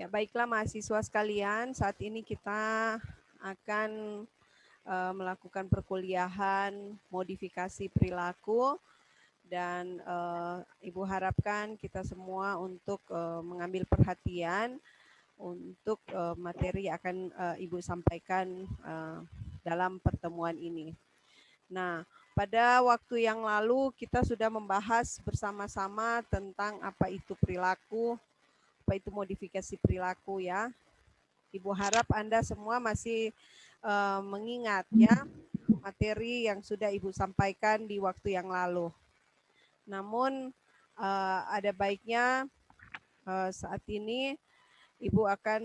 Ya, baiklah mahasiswa sekalian, saat ini kita akan melakukan perkuliahan modifikasi perilaku dan Ibu harapkan kita semua untuk mengambil perhatian untuk materi yang akan Ibu sampaikan dalam pertemuan ini. Nah, pada waktu yang lalu kita sudah membahas bersama-sama tentang apa itu perilaku, apa itu modifikasi perilaku ya. Ibu harap Anda semua masih mengingat ya materi yang sudah Ibu sampaikan di waktu yang lalu. Namun ada baiknya saat ini Ibu akan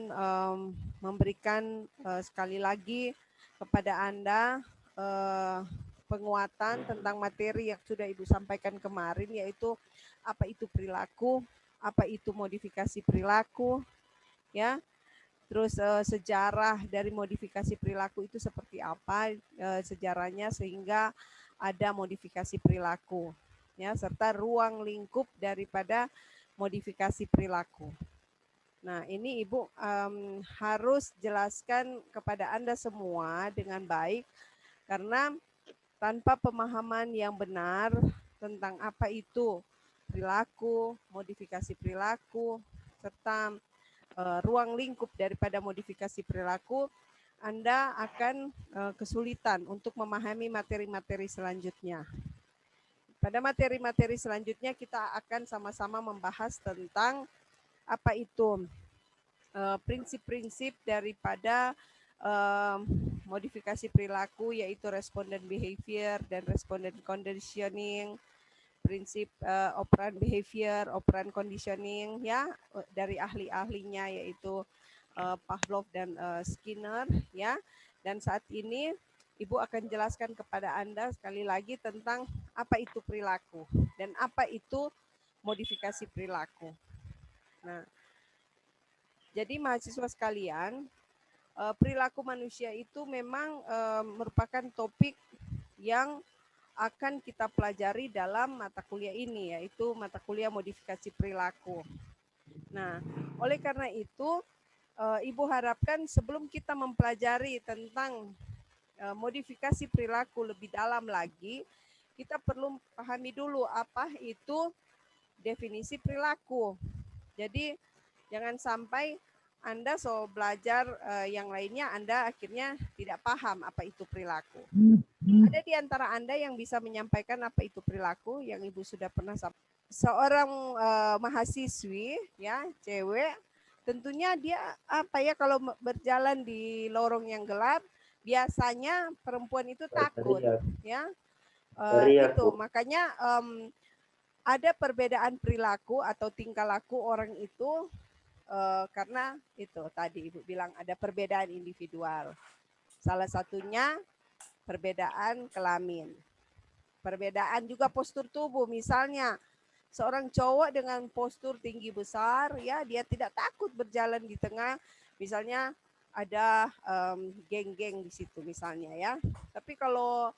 memberikan sekali lagi kepada Anda penguatan tentang materi yang sudah Ibu sampaikan kemarin, yaitu apa itu perilaku, apa itu modifikasi perilaku, ya. Terus sejarah dari modifikasi perilaku itu seperti apa sejarahnya sehingga ada modifikasi perilaku, ya, serta ruang lingkup daripada modifikasi perilaku. Nah, ini Ibu harus jelaskan kepada Anda semua dengan baik, karena tanpa pemahaman yang benar tentang apa itu perilaku, modifikasi perilaku, serta ruang lingkup daripada modifikasi perilaku, Anda akan kesulitan untuk memahami materi-materi selanjutnya. Pada materi-materi selanjutnya kita akan sama-sama membahas tentang apa itu prinsip-prinsip daripada modifikasi perilaku, yaitu responden behavior dan responden conditioning, prinsip operan behavior, operan conditioning, ya, dari ahli-ahlinya yaitu Pavlov dan Skinner, ya. Dan saat ini Ibu akan jelaskan kepada Anda sekali lagi tentang apa itu perilaku dan apa itu modifikasi perilaku. Nah, jadi mahasiswa sekalian, perilaku manusia itu memang merupakan topik yang akan kita pelajari dalam mata kuliah ini, yaitu mata kuliah modifikasi perilaku. Nah, oleh karena itu, Ibu harapkan sebelum kita mempelajari tentang modifikasi perilaku lebih dalam lagi, kita perlu pahami dulu apa itu definisi perilaku. Jadi, jangan sampai Anda belajar yang lainnya, Anda akhirnya tidak paham apa itu perilaku. Ada di antara Anda yang bisa menyampaikan apa itu perilaku yang Ibu sudah pernah sampaikan? Seorang mahasiswi, ya, cewek, tentunya dia apa ya, kalau berjalan di lorong yang gelap, biasanya perempuan itu takut, ya. Itu makanya ada perbedaan perilaku atau tingkah laku orang itu karena itu tadi Ibu bilang ada perbedaan individual. Salah satunya perbedaan kelamin. Perbedaan juga postur tubuh, misalnya seorang cowok dengan postur tinggi besar, ya, dia tidak takut berjalan di tengah, misalnya ada geng-geng di situ misalnya, ya. Tapi kalau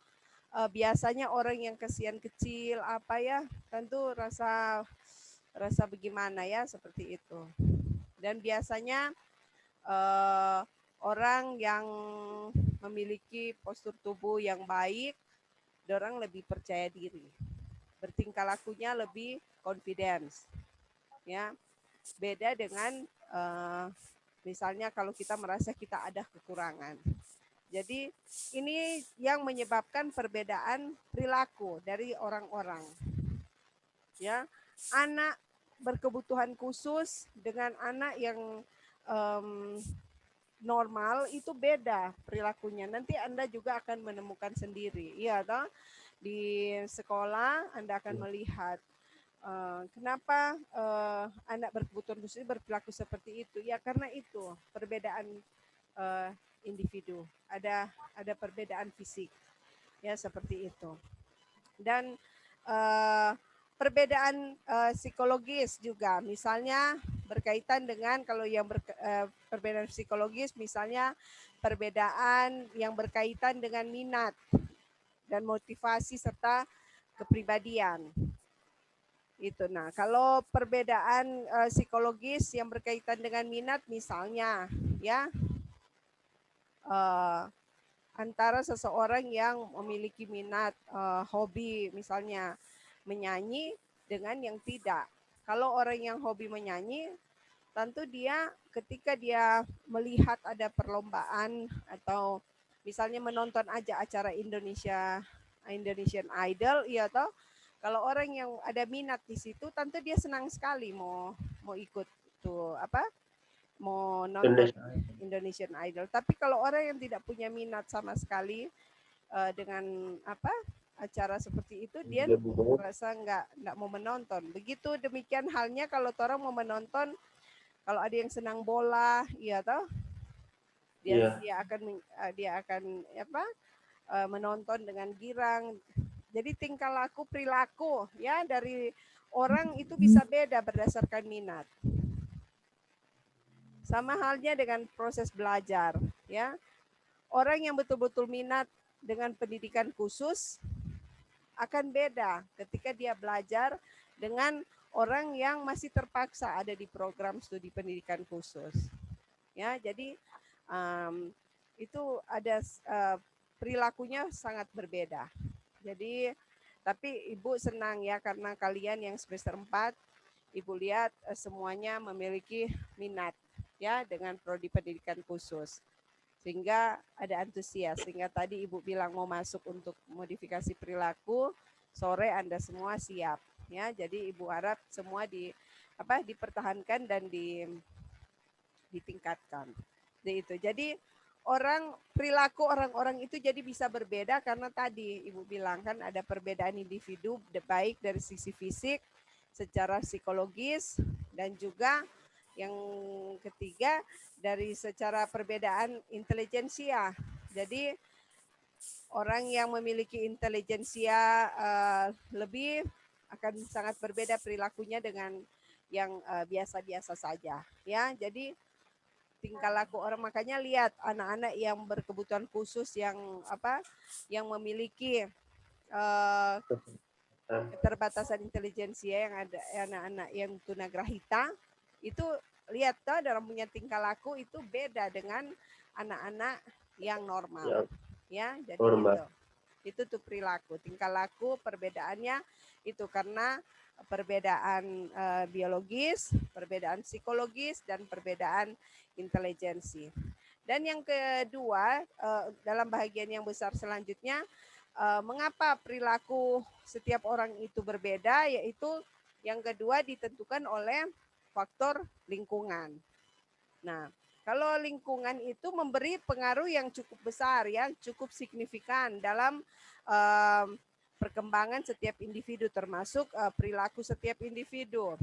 biasanya orang yang kesian kecil apa ya, tentu rasa bagaimana ya, seperti itu. Dan biasanya orang yang memiliki postur tubuh yang baik, orang lebih percaya diri, bertingkah lakunya lebih confidence, ya. Beda dengan misalnya kalau kita merasa kita ada kekurangan. Jadi ini yang menyebabkan perbedaan perilaku dari orang-orang, ya. Anak berkebutuhan khusus dengan anak yang normal itu beda perilakunya. Nanti Anda juga akan menemukan sendiri, iya toh? Di sekolah Anda akan melihat kenapa anak berkebutuhan khusus berperilaku seperti itu. Ya karena itu perbedaan individu, ada perbedaan fisik, ya, seperti itu. Dan perbedaan psikologis juga, misalnya berkaitan dengan kalau yang perbedaan psikologis, misalnya perbedaan yang berkaitan dengan minat dan motivasi serta kepribadian. Itu. Nah, kalau perbedaan psikologis yang berkaitan dengan minat misalnya ya antara seseorang yang memiliki minat hobi misalnya menyanyi dengan yang tidak. Kalau orang yang hobi menyanyi, tentu dia ketika dia melihat ada perlombaan atau misalnya menonton aja acara Indonesian Idol, iya toh. Kalau orang yang ada minat di situ, tentu dia senang sekali mau ikut tuh apa mau nonton Indonesian Idol. Tapi kalau orang yang tidak punya minat sama sekali dengan apa acara seperti itu, dia merasa nggak mau menonton. Begitu demikian halnya kalau orang mau menonton, kalau ada yang senang bola, iya toh, dia akan apa menonton dengan girang. Jadi tingkah laku perilaku ya dari orang itu bisa beda berdasarkan minat. Sama halnya dengan proses belajar, ya. Orang yang betul-betul minat dengan pendidikan khusus akan beda ketika dia belajar dengan orang yang masih terpaksa ada di program studi pendidikan khusus. Ya, jadi itu ada perilakunya sangat berbeda. Jadi tapi Ibu senang ya karena kalian yang semester 4 Ibu lihat semuanya memiliki minat ya dengan prodi pendidikan khusus. Sehingga ada antusias. Sehingga tadi Ibu bilang mau masuk untuk modifikasi perilaku, sore Anda semua siap ya. Jadi Ibu harap semua dipertahankan dan ditingkatkan. Jadi perilaku orang-orang itu jadi bisa berbeda karena tadi Ibu bilang kan ada perbedaan individu baik dari sisi fisik, secara psikologis, dan juga yang ketiga dari secara perbedaan intelijensia. Jadi orang yang memiliki intelijensia lebih akan sangat berbeda perilakunya dengan yang biasa-biasa saja ya. Jadi tingkah laku orang, makanya lihat anak-anak yang berkebutuhan khusus yang memiliki keterbatasan intelijensia yang ada anak-anak yang tunagrahita itu lihat toh dalam punya tingkah laku itu beda dengan anak-anak yang normal ya. Jadi itu tuh perilaku, tingkah laku perbedaannya itu karena perbedaan biologis, perbedaan psikologis, dan perbedaan intelijensi. Dan yang kedua, dalam bagian yang besar selanjutnya, mengapa perilaku setiap orang itu berbeda, yaitu yang kedua ditentukan oleh faktor lingkungan. Nah, kalau lingkungan itu memberi pengaruh yang cukup besar ya, cukup signifikan dalam perkembangan setiap individu, termasuk perilaku setiap individu.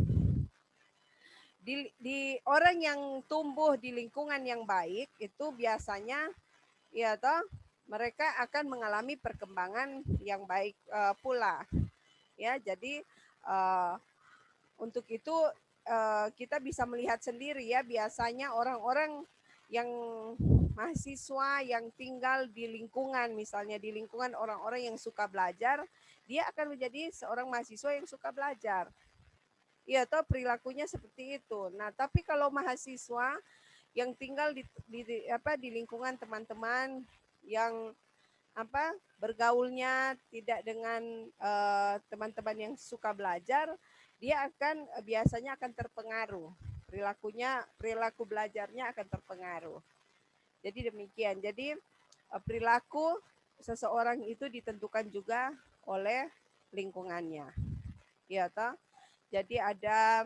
Di orang yang tumbuh di lingkungan yang baik itu biasanya ya toh mereka akan mengalami perkembangan yang baik pula ya. Jadi untuk itu kita bisa melihat sendiri ya, biasanya orang-orang yang mahasiswa yang tinggal di lingkungan, misalnya di lingkungan orang-orang yang suka belajar, dia akan menjadi seorang mahasiswa yang suka belajar. Iya toh perilakunya seperti itu. Nah, tapi kalau mahasiswa yang tinggal di lingkungan teman-teman yang bergaulnya tidak dengan teman-teman yang suka belajar, dia akan biasanya akan terpengaruh. Perilaku belajarnya akan terpengaruh. Jadi demikian. Jadi perilaku seseorang itu ditentukan juga oleh lingkungannya. Ya toh. Jadi ada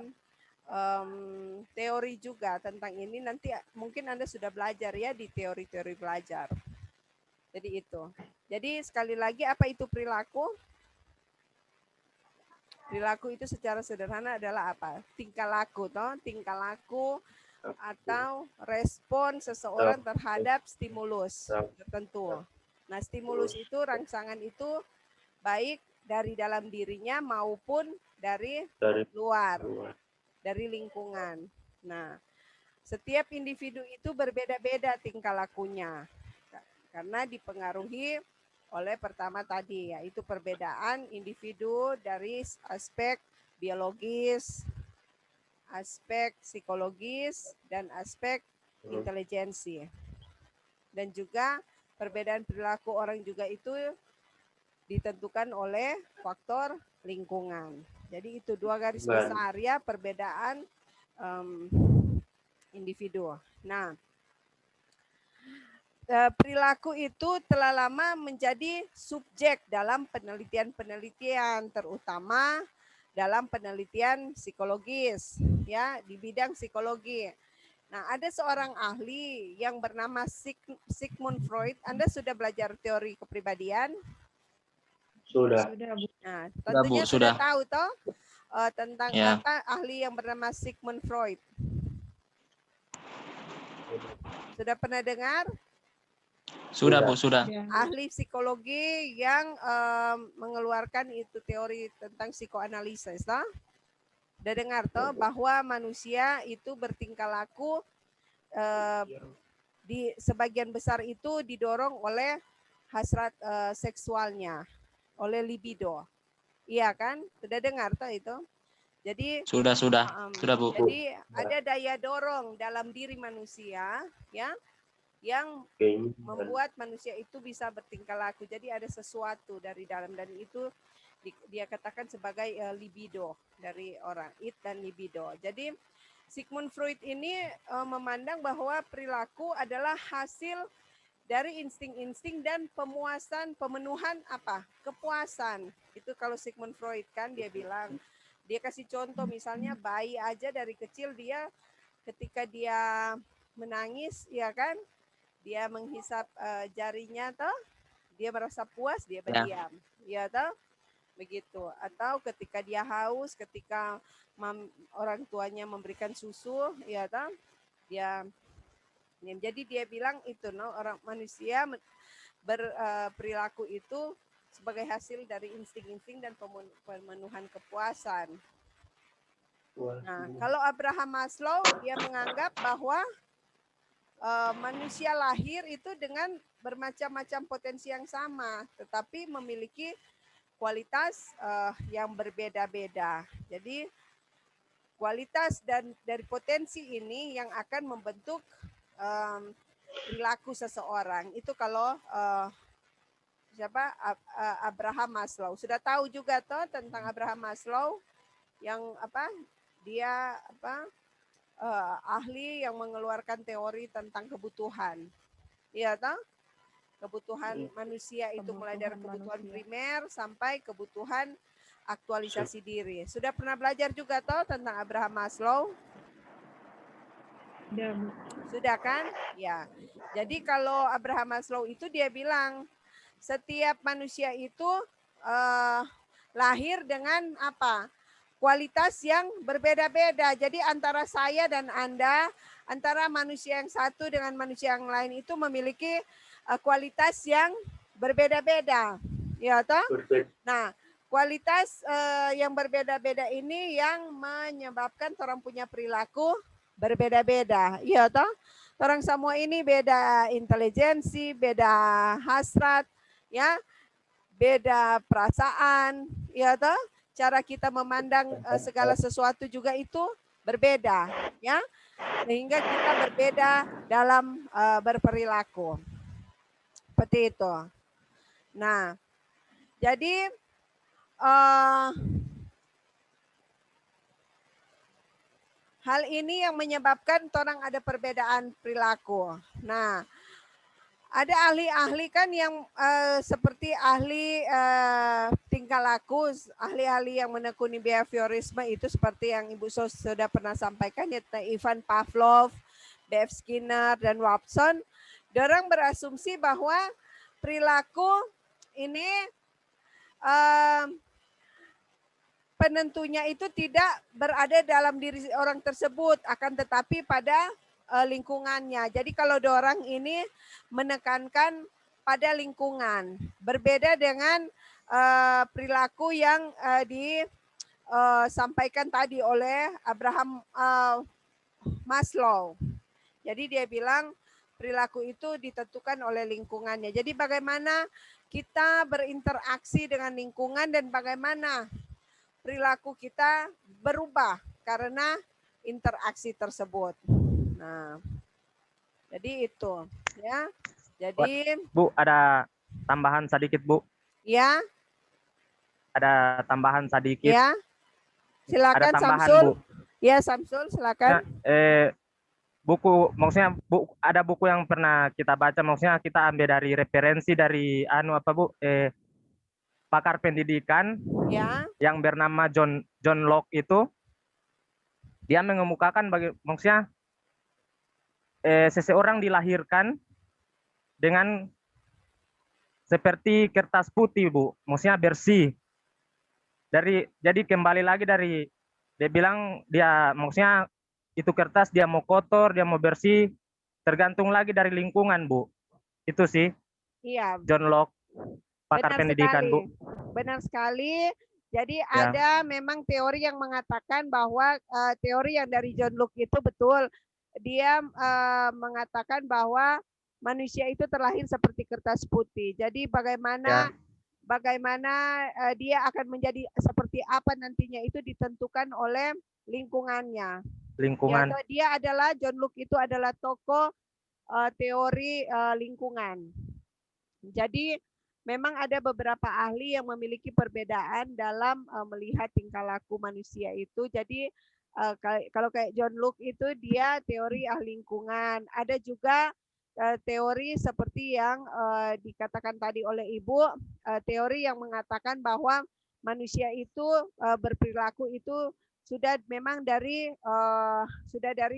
teori juga tentang ini, nanti mungkin Anda sudah belajar ya di teori-teori belajar. Jadi itu. Jadi sekali lagi apa itu perilaku? Perilaku itu secara sederhana adalah apa? Tingkah laku, toh? Tingkah laku atau respon seseorang terhadap stimulus tertentu. Nah, stimulus itu, rangsangan itu baik dari dalam dirinya maupun dari luar, dari lingkungan. Nah, setiap individu itu berbeda-beda tingkah lakunya karena dipengaruhi oleh pertama tadi yaitu perbedaan individu dari aspek biologis, aspek psikologis, dan aspek intelijensi. Dan juga perbedaan perilaku orang juga itu ditentukan oleh faktor lingkungan. Jadi itu 2 garis besar ya perbedaan individu. Nah, perilaku itu telah lama menjadi subjek dalam penelitian-penelitian, terutama dalam penelitian psikologis, ya di bidang psikologi. Nah, ada seorang ahli yang bernama Sigmund Freud. Anda sudah belajar teori kepribadian? Sudah. Nah, tentunya sudah tahu toh tentang Ya. apa ahli yang bernama Sigmund Freud. Sudah pernah dengar? Sudah, Bu, sudah. Ahli psikologi yang mengeluarkan itu teori tentang psikoanalisis, toh? Udah dengar toh bahwa manusia itu bertingkah laku di sebagian besar itu didorong oleh hasrat seksualnya, oleh libido. Iya kan? Sudah dengar toh itu? Jadi Sudah, Bu. Jadi ada daya dorong dalam diri manusia ya yang membuat manusia itu bisa bertingkah laku. Jadi ada sesuatu dari dalam dan itu dia katakan sebagai libido dari orang, id dan libido. Jadi Sigmund Freud ini memandang bahwa perilaku adalah hasil dari insting-insting dan pemenuhan apa? Kepuasan. Itu kalau Sigmund Freud kan dia bilang, dia kasih contoh misalnya bayi aja dari kecil dia ketika dia menangis ya kan? Dia menghisap jarinya toh, dia merasa puas, dia berdiam. Ya toh? Begitu. Atau ketika dia haus, ketika orang tuanya memberikan susu, ya toh? Dia jadi dia bilang itu orang manusia berperilaku itu sebagai hasil dari insting-insting dan pemenuhan kepuasan. Nah, kalau Abraham Maslow dia menganggap bahwa manusia lahir itu dengan bermacam-macam potensi yang sama, tetapi memiliki kualitas yang berbeda-beda. Jadi kualitas dan dari potensi ini yang akan membentuk perilaku seseorang. Itu kalau Abraham Maslow. Sudah tahu juga toh tentang Abraham Maslow yang apa? Dia ahli yang mengeluarkan teori tentang kebutuhan. Iya toh? Kebutuhan manusia itu mulai dari kebutuhan primer sampai kebutuhan aktualisasi diri. Sudah pernah belajar juga toh tentang Abraham Maslow? Sudah kan? Ya. Jadi kalau Abraham Maslow itu dia bilang setiap manusia itu lahir dengan apa? Kualitas yang berbeda-beda. Jadi antara saya dan Anda, antara manusia yang satu dengan manusia yang lain itu memiliki kualitas yang berbeda-beda. Ya toh? Nah, kualitas yang berbeda-beda ini yang menyebabkan orang punya perilaku berbeda-beda. Iya toh? Orang semua ini beda intelijensi, beda hasrat, ya, beda perasaan, ya toh? Cara kita memandang segala sesuatu juga itu berbeda, ya. Sehingga kita berbeda dalam berperilaku. Seperti itu. Nah, jadi hal ini yang menyebabkan orang ada perbedaan perilaku. Nah, ada ahli-ahli kan yang seperti ahli tingkah laku, ahli-ahli yang menekuni behaviorisme itu seperti yang Ibu sudah pernah sampaikan, yaitu Ivan Pavlov, B.F. Skinner, dan Watson. Dorang berasumsi bahwa perilaku ini penentunya itu tidak berada dalam diri orang tersebut, akan tetapi pada lingkungannya. Jadi kalau orang ini menekankan pada lingkungan, berbeda dengan perilaku yang disampaikan tadi oleh Abraham Maslow. Jadi dia bilang perilaku itu ditentukan oleh lingkungannya. Jadi bagaimana kita berinteraksi dengan lingkungan dan bagaimana perilaku kita berubah karena interaksi tersebut. Nah, jadi itu ya. Jadi Bu, ada tambahan sedikit, Bu. ya. Ada tambahan sedikit. Ya. Silakan ada tambahan, Samsul. Bu. Ya, Samsul silakan. Buku, maksudnya ada buku yang pernah kita baca, maksudnya kita ambil dari referensi dari Bu, pakar pendidikan Ya. yang bernama John Locke itu. Dia mengemukakan maksudnya seseorang dilahirkan dengan seperti kertas putih, Bu, maksudnya bersih. Jadi kembali lagi dari dia bilang dia maksudnya itu kertas dia mau kotor, dia mau bersih, tergantung lagi dari lingkungan, Bu. Itu sih. Iya. John Locke, pakar pendidikan, Bu. Benar sekali. Jadi ada memang teori yang mengatakan bahwa teori yang dari John Locke itu betul. Dia mengatakan bahwa manusia itu terlahir seperti kertas putih. Jadi bagaimana dia akan menjadi seperti apa nantinya itu ditentukan oleh lingkungannya. Lingkungan. Ya, John Locke itu adalah tokoh teori lingkungan. Jadi memang ada beberapa ahli yang memiliki perbedaan dalam melihat tingkah laku manusia itu. Jadi kalau kayak John Locke itu dia teori ahli lingkungan. Ada juga teori seperti yang dikatakan tadi oleh Ibu, teori yang mengatakan bahwa manusia itu berperilaku itu sudah memang dari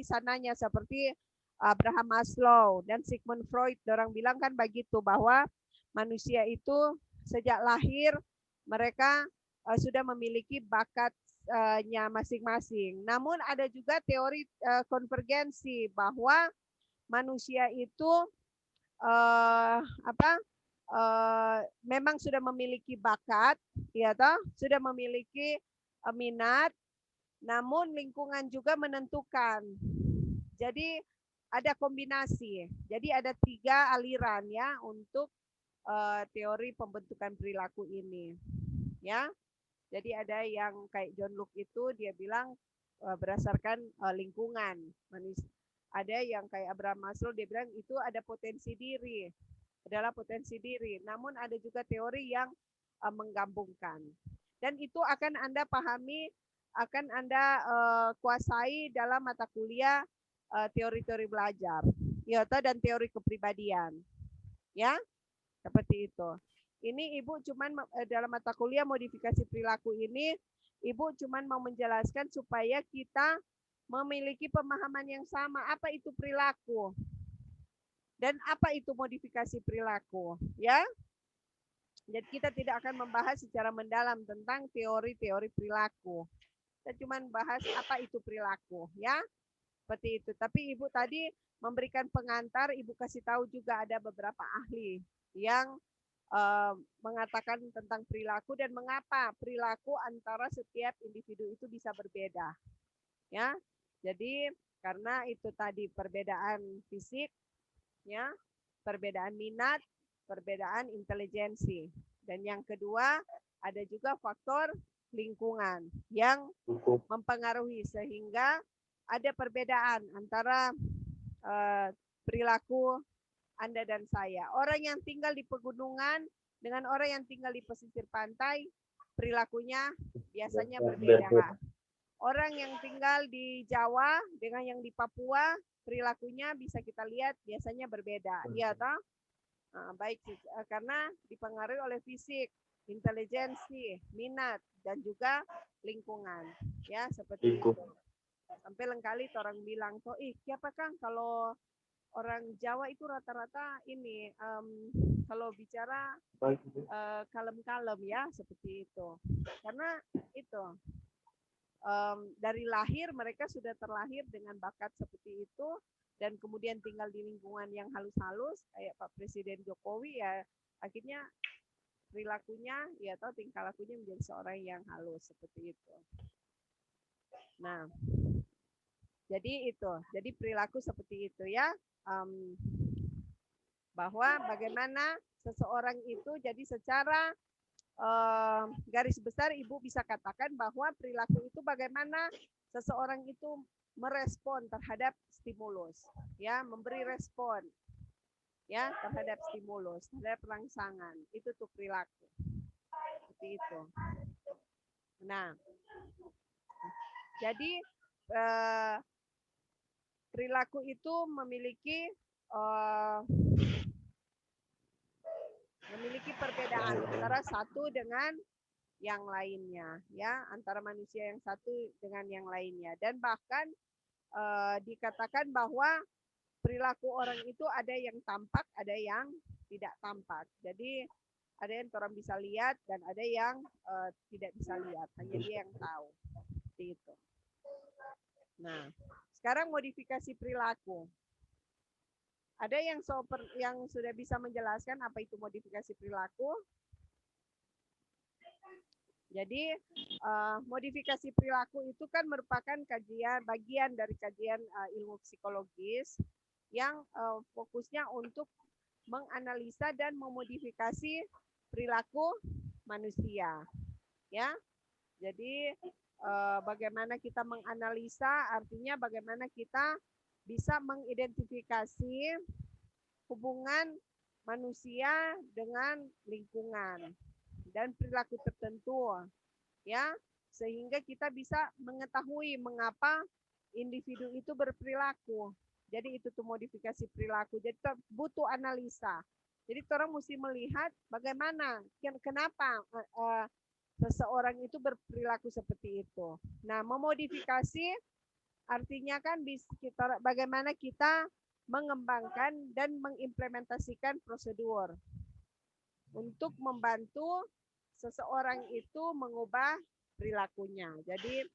sananya, seperti Abraham Maslow dan Sigmund Freud. Orang bilang kan begitu, bahwa manusia itu sejak lahir mereka sudah memiliki bakatnya masing-masing. Namun ada juga teori konvergensi bahwa manusia itu memang sudah memiliki bakat, ya toh, sudah memiliki minat, namun lingkungan juga menentukan. Jadi ada kombinasi. Jadi ada 3 aliran ya untuk teori pembentukan perilaku ini. Ya. Jadi ada yang kayak John Locke itu dia bilang berdasarkan lingkungan. Ada yang kayak Abraham Maslow dia bilang itu ada potensi diri. Adalah potensi diri. Namun ada juga teori yang menggabungkan. Dan itu akan Anda pahami, akan Anda kuasai dalam mata kuliah teori-teori belajar, ya, dan teori kepribadian. Ya, seperti itu. Ini Ibu cuman dalam mata kuliah modifikasi perilaku ini, Ibu cuman mau menjelaskan supaya kita memiliki pemahaman yang sama, apa itu perilaku dan apa itu modifikasi perilaku, ya. Jadi kita tidak akan membahas secara mendalam tentang teori-teori perilaku. Kita cuma bahas apa itu perilaku, ya. Seperti itu. Tapi Ibu tadi memberikan pengantar, Ibu kasih tahu juga ada beberapa ahli yang mengatakan tentang perilaku dan mengapa perilaku antara setiap individu itu bisa berbeda. Ya. Jadi karena itu tadi perbedaan fisik, ya, perbedaan minat, perbedaan intelijensi. Dan yang kedua ada juga faktor lingkungan yang mempengaruhi sehingga ada perbedaan antara perilaku Anda dan saya. Orang yang tinggal di pegunungan dengan orang yang tinggal di pesisir pantai, perilakunya biasanya berbeda. Orang yang tinggal di Jawa dengan yang di Papua, perilakunya bisa kita lihat biasanya berbeda. Iya toh? Nah, baik, karena dipengaruhi oleh fisik, intelijensi, minat, dan juga lingkungan. Ya, seperti itu. Sampai lengkali orang bilang, "Toh, siapa Kang kalau orang Jawa itu rata-rata ini kalau bicara kalem-kalem ya, seperti itu." Karena itu dari lahir mereka sudah terlahir dengan bakat seperti itu dan kemudian tinggal di lingkungan yang halus-halus kayak Pak Presiden Jokowi, ya akhirnya perilakunya ya atau tingkah lakunya menjadi seorang yang halus seperti itu. Nah, jadi itu, jadi perilaku seperti itu ya, bahwa bagaimana seseorang itu jadi secara garis besar Ibu bisa katakan bahwa perilaku itu bagaimana seseorang itu merespon terhadap stimulus, ya, memberi respon, ya, terhadap stimulus, terhadap rangsangan. Itu tuh perilaku. Seperti itu. Nah, jadi perilaku itu memiliki perbedaan antara satu dengan yang lainnya, ya, antara manusia yang satu dengan yang lainnya. Dan bahkan dikatakan bahwa perilaku orang itu ada yang tampak, ada yang tidak tampak. Jadi ada yang orang bisa lihat dan ada yang tidak bisa lihat, hanya dia yang tahu. Seperti itu. Nah, sekarang modifikasi perilaku. Ada yang sudah bisa menjelaskan apa itu modifikasi perilaku? Jadi modifikasi perilaku itu kan merupakan bagian dari kajian ilmu psikologis yang fokusnya untuk menganalisa dan memodifikasi perilaku manusia, ya. Jadi bagaimana kita menganalisa, artinya bagaimana kita bisa mengidentifikasi hubungan manusia dengan lingkungan dan perilaku tertentu, ya, sehingga kita bisa mengetahui mengapa individu itu berperilaku. Jadi itu tuh modifikasi perilaku. Jadi butuh analisa. Jadi orang mesti melihat bagaimana, kenapa seseorang itu berperilaku seperti itu. Nah, memodifikasi artinya kan bagaimana kita mengembangkan dan mengimplementasikan prosedur untuk membantu seseorang itu mengubah perilakunya. Jadi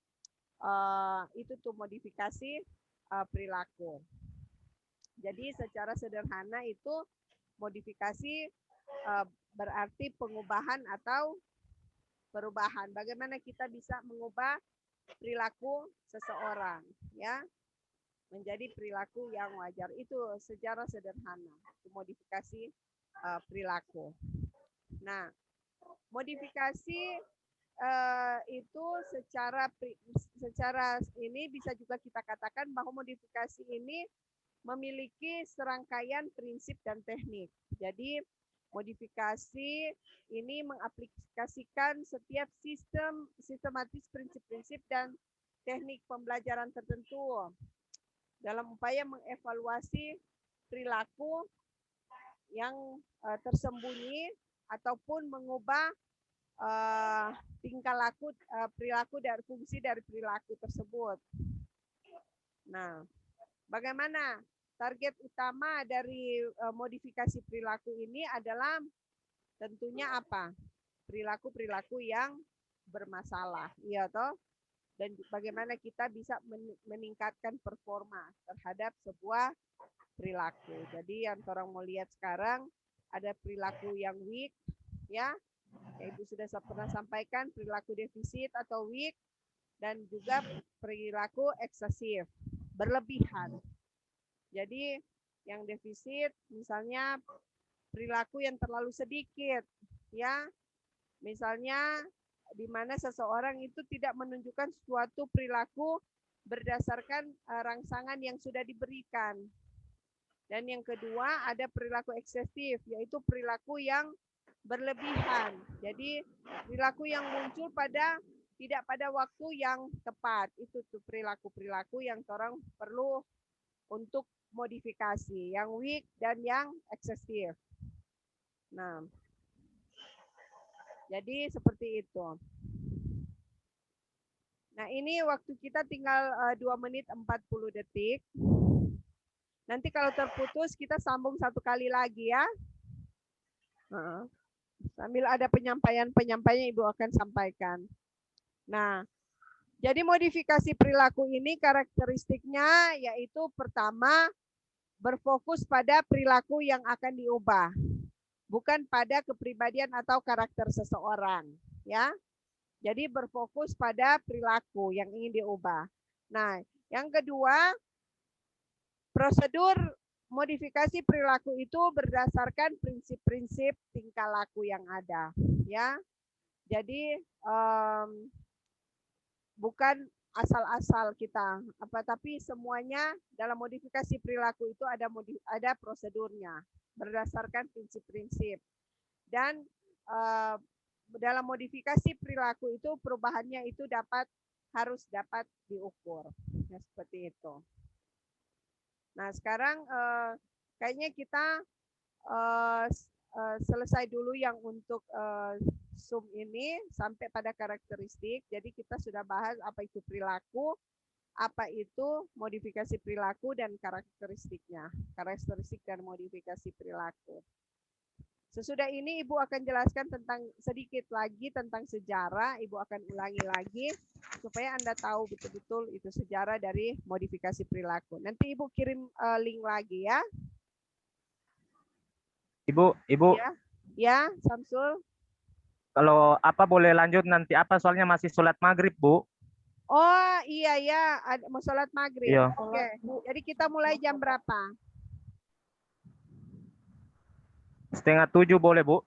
itu tuh modifikasi perilaku. Jadi secara sederhana itu modifikasi berarti pengubahan atau perubahan. Bagaimana kita bisa mengubah perilaku seseorang, ya, menjadi perilaku yang wajar. Itu secara sederhana, itu modifikasi perilaku. Nah, modifikasi itu secara ini bisa juga kita katakan bahwa modifikasi ini memiliki serangkaian prinsip dan teknik. Jadi modifikasi ini mengaplikasikan setiap sistematis prinsip-prinsip dan teknik pembelajaran tertentu dalam upaya mengevaluasi perilaku yang tersembunyi ataupun mengubah tingkah laku perilaku dari fungsi dari perilaku tersebut. Nah, bagaimana target utama dari modifikasi perilaku ini adalah tentunya apa? Perilaku-perilaku yang bermasalah, iya toh? Dan bagaimana kita bisa meningkatkan performa terhadap sebuah perilaku. Jadi yang orang mau lihat sekarang ada perilaku yang weak, ya. Ibu sudah pernah sampaikan perilaku defisit atau weak dan juga perilaku eksesif, berlebihan. Jadi yang defisit misalnya perilaku yang terlalu sedikit, ya. Misalnya di mana seseorang itu tidak menunjukkan suatu perilaku berdasarkan rangsangan yang sudah diberikan. Dan yang kedua ada perilaku eksesif, yaitu perilaku yang berlebihan. Jadi perilaku yang muncul tidak pada waktu yang tepat. Itu tuh perilaku-perilaku yang orang perlu untuk modifikasi, yang weak dan yang eksesif. Nah, jadi seperti itu. Nah, ini waktu kita tinggal 2 menit 40 detik. Nanti kalau terputus kita sambung satu kali lagi ya. Sambil ada penyampaian Ibu akan sampaikan. Nah, jadi modifikasi perilaku ini karakteristiknya yaitu pertama berfokus pada perilaku yang akan diubah, bukan pada kepribadian atau karakter seseorang, ya. Jadi berfokus pada perilaku yang ingin diubah. Nah, yang kedua, prosedur modifikasi perilaku itu berdasarkan prinsip-prinsip tingkah laku yang ada, ya. Jadi bukan asal-asal kita, tapi semuanya dalam modifikasi perilaku itu ada prosedurnya berdasarkan prinsip-prinsip. Dan dalam modifikasi perilaku itu perubahannya itu harus dapat diukur. Ya, seperti itu. Nah, sekarang kayaknya kita selesai dulu yang untuk sum ini sampai pada karakteristik. Jadi kita sudah bahas apa itu perilaku, apa itu modifikasi perilaku dan karakteristiknya. Karakteristik dan modifikasi perilaku. Sesudah ini Ibu akan jelaskan sedikit lagi tentang sejarah. Ibu akan ulangi lagi supaya Anda tahu betul-betul itu sejarah dari modifikasi perilaku. Nanti Ibu kirim link lagi ya. Ibu. Ya, Samsul. Kalau boleh lanjut nanti soalnya masih sholat maghrib, Bu. Oh iya ya, mau sholat maghrib. Iya. Oke. Jadi kita mulai jam berapa? 6:30 boleh, Bu?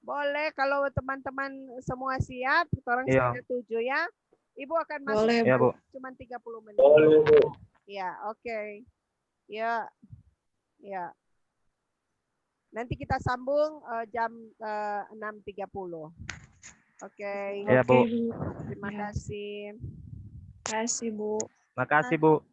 Boleh, kalau teman-teman semua siap, orang Iya. 6:30 ya. Ibu akan masuk Boleh, Ya, Bu. cuma 30 menit. Boleh, Bu. Ya, oke. Ya. Ya. Nanti kita sambung jam 6:30. Oke. Ya, Bu. Terima kasih. Terima kasih, Bu. Makasih, Bu.